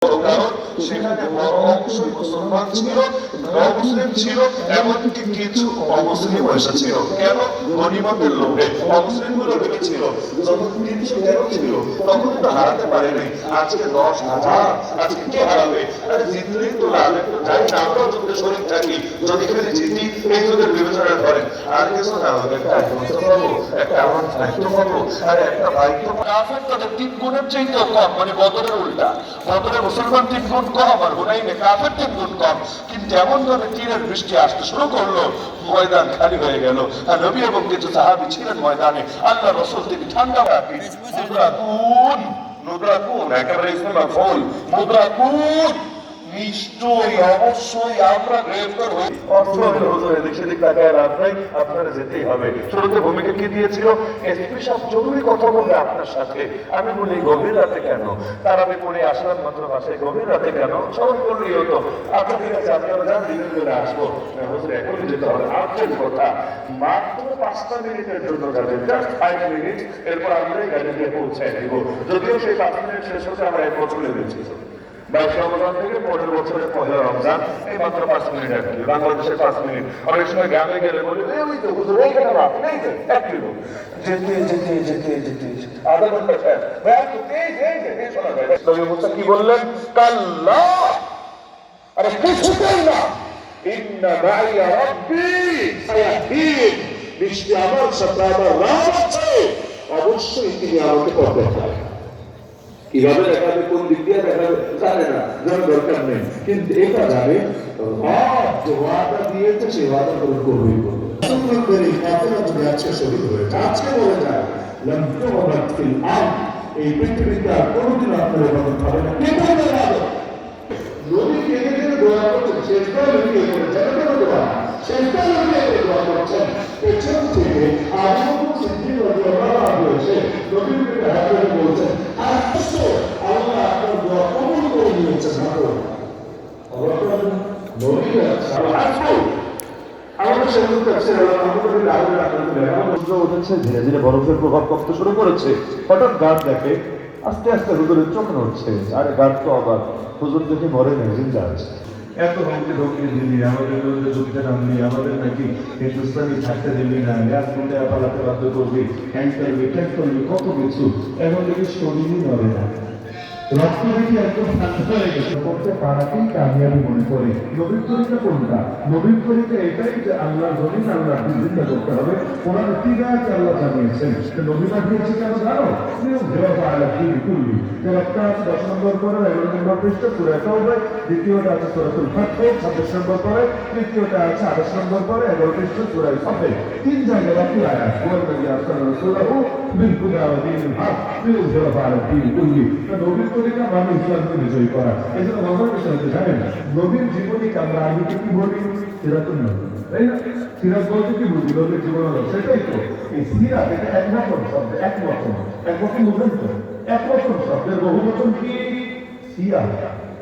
কারণ সেখানে বড় অংশই মুসলমান ছিল, অমুসলিম ছিল, এমনকি কিছু অমুসলিম এসেছিল। কেন? গনিমতের লোভে। অমুসলিম গুলো ভেবেছিল যখন 313 ছিল তখন তো হারাতে পারেনি, আজকে 10,000, আজকে কে হারাবে? আরে জিতলেই তো লাভ, একটু যাই না, আমরাও যুদ্ধে শরীর থাকি, যদি খালি জিতি এই যুদ্ধের বিবেচনা করেন আর কিছু না হবে, একটা অ্যাডভান্স পাবো, একটা আমার দায়িত্ব পাবো, আর একটা দায়িত্ব। কাফের তাদের 3 গুণের চাইতেও কম, মানে বদরের উল্টা। বদরে মুসলমান 3 গুণ কম, আর হুনাইনে কাফের 3 গুণ কম। কিন্তু এমন ভাবে তীরের বৃষ্টি আসতে শুরু করলো, ময়দান খালি হয়ে গেল। আর নবী এবং কিছু সাহাবী ছিলেন ময়দানে। আল্লাহ রাসূল তিনি ঠান্ডা রাখি মুদ্রাকুন, একেবারে ইসমে মাফউল, মুদ্রাকুন, নিশ্চয়ই অবশ্যই আমরা গ্রেফতার হই। অস্ত্রের হুজুর এদিক সেদিক তাকায় রাত নাই, আপনারা যেতেই হবে। শুরুতে ভূমিকা কি দিয়েছিল? এসপি সাহেব জরুরি কথা বলবে আপনার সাথে। আমি বলি গভীর রাতে কেন? তার আমি পড়ে আসলাম মাত্র বাসায়, গভীর রাতে কেন? সবাই বললেই হতো আপনার ঠিক আছে, আপনারা যান, দিনের করে আসবো। হুজুর এখনই যেতে হবে। আর্জেন্ট কথা, মাত্র 5 মিনিটের জন্য যাবে, জাস্ট 5 মিনিট, এরপর আমরাই গাড়ি দিয়ে পৌঁছায় দিব। যদিও সেই 5 মিনিট শেষ হতে আমরা এক বছর লেগেছি। 22 রমজান থেকে 15 বছরের পহেলা রমজান, এই মাত্র 5 মিনিট আর কি। বাংলাদেশের 5 মিনিট। অনেক সময় গ্রামে গেলে বলি ওই তো হুজুর এইখানে মাপ নেই তো 1 কিলো, যেতে যেতে যেতে যেতে আধা ঘন্টা শেষ। শোনা যায় নবী মুসা কি বললেন? কাল্লা, আরে কিছুতেই না, ইন্না মাইয়া রাব্বি সায়াহদিন, নিশ্চয়ই আমার সাথে আমার রব আছে, অবশ্যই তিনি আমাকে পথ দেখাবেন। কিভাবে দেখাবে, কোন দিক দিয়ে দেখাবে জানে না, জানার দরকার নেই, কিন্তু এটা জানে যে ওয়াদা দিয়েছে সে ওয়াদা পূরণ করবেই করবে। আজকে শহীদ হয়েছে, আজকে বলে যায় এই পৃথিবীতে আর কোনোদিন আপনার এবাদত হবে না। কে বলবে না? নবী কেঁদে কেঁদে দোয়া করছেন, শেষবার লুকিয়ে পড়েছেন, কেন দোয়া? শেষবার লুকিয়ে দোয়া করছেন। পেছন থেকে আবু বকর সিদ্দিক রাদিয়াল্লাহু আনহু এসে নবীর দিকে হাত ধরে বলছেন, আল্লাহ আপনার দোয়া কবুল করে নিয়েছেন। ধীরে ধীরে বরফের প্রভাব কমতে শুরু করেছে। হঠাৎ গাছ দেখে, আস্তে আস্তে হুজুরের চোখ নড়ছে। আরে গাছ তো অবাক, হুজুর দেখে মরে না, জিন্দা আছে। এত ভাঙতে ঢোকে দিলি, আমাদের বিরুদ্ধে যুদ্ধে নামলি, আমাদের নাকি হিন্দুস্তানি থাকতে দিলি না, এয়ারপোর্টে পালাতে বাধ্য করবি, করবি, কত কিছু। এখন দেখি শরীরই নড়ে না, রক্ত দেখি একদম শান্ত হয়ে গেছে। করতে পারাকেই কামিয়াবি মনে করে। নবীর তরিকা কোনটা? নবীর তরিকা এটাই যে আল্লাহ জমিন আল্লাহ চিন্তা করতে হবে। কোরআন তিরাকে আল্লাহ জানিয়েছেন, নবী পাঠিয়েছে কেন জানো? কুল্লি 10 নম্বর পরে 11 নম্বর পৃষ্ঠা সূরা তাওবা, দ্বিতীয়টা আছে সূরাতুল ফাতহ 26 নম্বর পরে, তৃতীয়টা আছে 28 নম্বর পরে 11 পৃষ্ঠা সূরা সাফ। 3 জায়গায় বাকি আয়াত। ওয়াল্লাযী আরসালা রাসূলাহু বিল হুদা ওয়া দীনিল হক লিইয়ুযহিরাহু আলা দ্বীন কুল্লি। নবীর তরিকা মানে ইসলামকে বিজয়ী করা। এজন্য মজার বিষয় হচ্ছে জানেন, নবীর জীবনীকে আমরা আরবিতে কি বলি? সিরাতুন নবী, তাই না? সিরাত বলতে কি বুঝি? নবীর জীবন, সেটাই তো। এই সিরাত এটা এক রকম শব্দ, এক রকম বুঝেন তো? এক রকম শব্দের বহুবচন কি? সিয়া।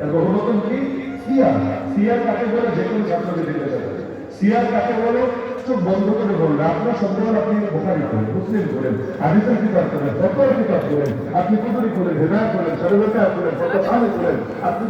এর বহুবচন কি? সিয়া। সিয়া কাকে বলে? যে কোনো ছাত্রকে জিজ্ঞাসা করে সিয়া কাকে বলে? চোখ বন্ধ করে বললে আপনার সন্দেহ, আপনি বুখারী করেন, মুসলিম করেন, হাদিসের কিতাব করেন, ফতোয়ার কিতাব করেন, আপনি কুতুবী করেন, হিদায়াত করেন, শরীয়ত করেন, ফতোয়া করেন, আপনি